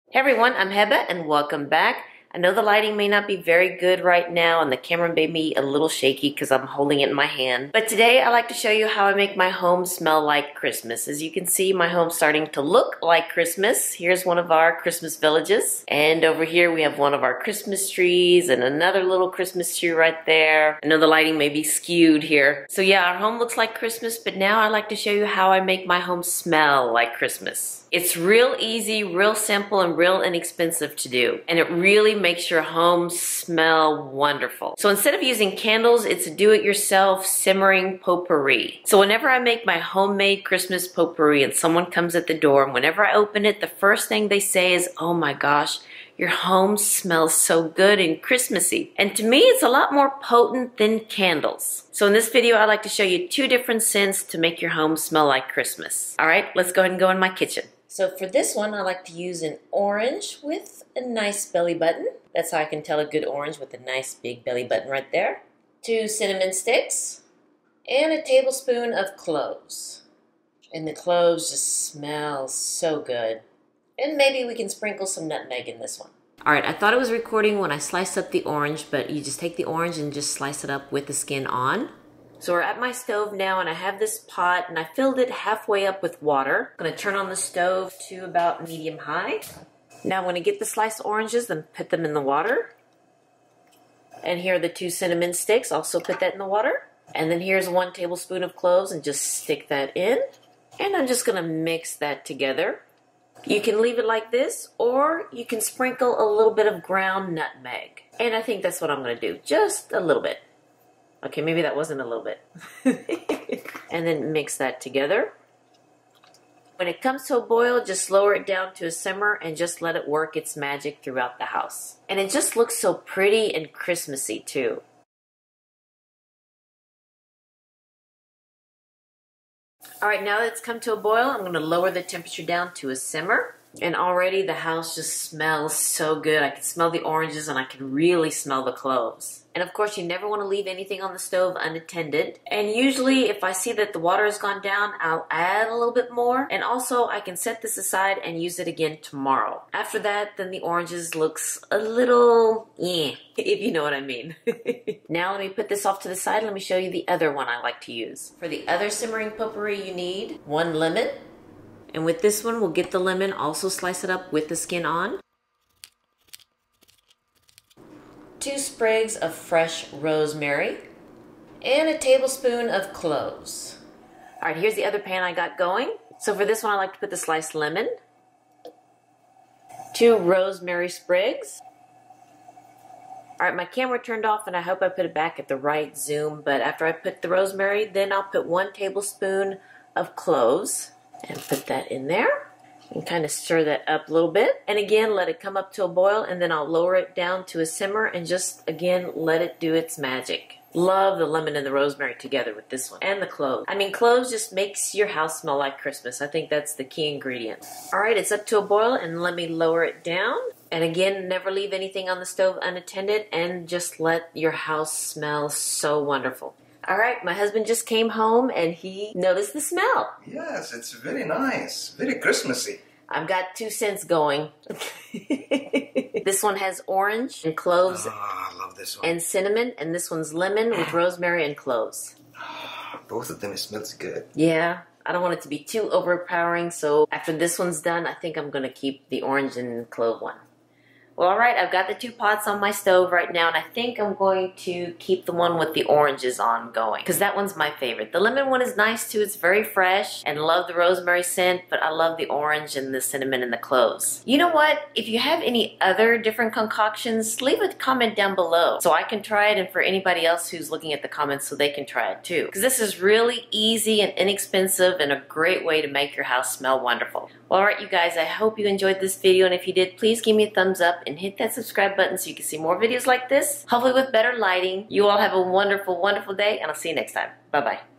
Hey everyone, I'm Heba and welcome back. I know the lighting may not be very good right now and the camera may be a little shaky because I'm holding it in my hand. But today I like to show you how I make my home smell like Christmas. As you can see, my home's starting to look like Christmas. Here's one of our Christmas villages. And over here we have one of our Christmas trees and another little Christmas tree right there. I know the lighting may be skewed here. So yeah, our home looks like Christmas, but now I like to show you how I make my home smell like Christmas. It's real easy, real simple, and real inexpensive to do. And it really makes your home smell wonderful. So instead of using candles, it's a do-it-yourself simmering potpourri. So whenever I make my homemade Christmas potpourri and someone comes at the door, and whenever I open it, the first thing they say is, "Oh my gosh, your home smells so good and Christmassy." And to me, it's a lot more potent than candles. So in this video, I'd like to show you 2 different scents to make your home smell like Christmas. All right, let's go ahead and go in my kitchen. So for this one, I like to use an orange with a nice belly button. That's how I can tell a good orange, with a nice big belly button right there. 2 cinnamon sticks and a tablespoon of cloves. And the cloves just smell so good. And maybe we can sprinkle some nutmeg in this one. All right, I thought it was recording when I sliced up the orange, but you just take the orange and just slice it up with the skin on. So we're at my stove now, and I have this pot, and I filled it halfway up with water. I'm gonna turn on the stove to about medium high. Now I'm gonna get the sliced oranges and put them in the water. And here are the 2 cinnamon sticks, also put that in the water. And then here's 1 tablespoon of cloves, and just stick that in. And I'm just gonna mix that together. You can leave it like this, or you can sprinkle a little bit of ground nutmeg. And I think that's what I'm gonna do, just a little bit. Okay, maybe that wasn't a little bit. And then mix that together. When it comes to a boil, just lower it down to a simmer and just let it work its magic throughout the house. And it just looks so pretty and Christmassy too. All right, now that it's come to a boil, I'm gonna lower the temperature down to a simmer. And already the house just smells so good. I can smell the oranges and I can really smell the cloves. And of course, you never want to leave anything on the stove unattended. And usually if I see that the water has gone down, I'll add a little bit more. And also I can set this aside and use it again tomorrow. After that, then the oranges looks a little, if you know what I mean. Now let me put this off to the side. Let me show you the other one I like to use. For the other simmering potpourri, you need 1 lemon. And with this one, we'll get the lemon, also slice it up with the skin on. 2 sprigs of fresh rosemary. And a tablespoon of cloves. All right, here's the other pan I got going. So for this one, I like to put the sliced lemon. 2 rosemary sprigs. All right, my camera turned off and I hope I put it back at the right zoom. But after I put the rosemary, then I'll put 1 tablespoon of cloves. And put that in there and kind of stir that up a little bit. And again, let it come up to a boil, and then I'll lower it down to a simmer and just, again, let it do its magic. Love the lemon and the rosemary together with this one. And the cloves. I mean, cloves just makes your house smell like Christmas. I think that's the key ingredient. All right, it's up to a boil, and let me lower it down. And again, never leave anything on the stove unattended, and just let your house smell so wonderful. All right, my husband just came home and he noticed the smell. Yes, it's very nice, very Christmassy. I've got 2 scents going. This one has orange and cloves. Oh, I love this one. And cinnamon, and this one's lemon with rosemary and cloves. Both of them, it smells good. Yeah, I don't want it to be too overpowering, so after this one's done, I think I'm gonna keep the orange and clove one. Well, all right, I've got the 2 pots on my stove right now, and I think I'm going to keep the one with the oranges on going, because that one's my favorite. The lemon one is nice too, it's very fresh, and love the rosemary scent, but I love the orange and the cinnamon and the cloves. You know what? If you have any other different concoctions, leave a comment down below so I can try it, and for anybody else who's looking at the comments so they can try it too. Because this is really easy and inexpensive and a great way to make your house smell wonderful. Well, all right, you guys, I hope you enjoyed this video, and if you did, please give me a thumbs up and hit that subscribe button so you can see more videos like this, hopefully with better lighting. You all have a wonderful, wonderful day, and I'll see you next time. Bye-bye.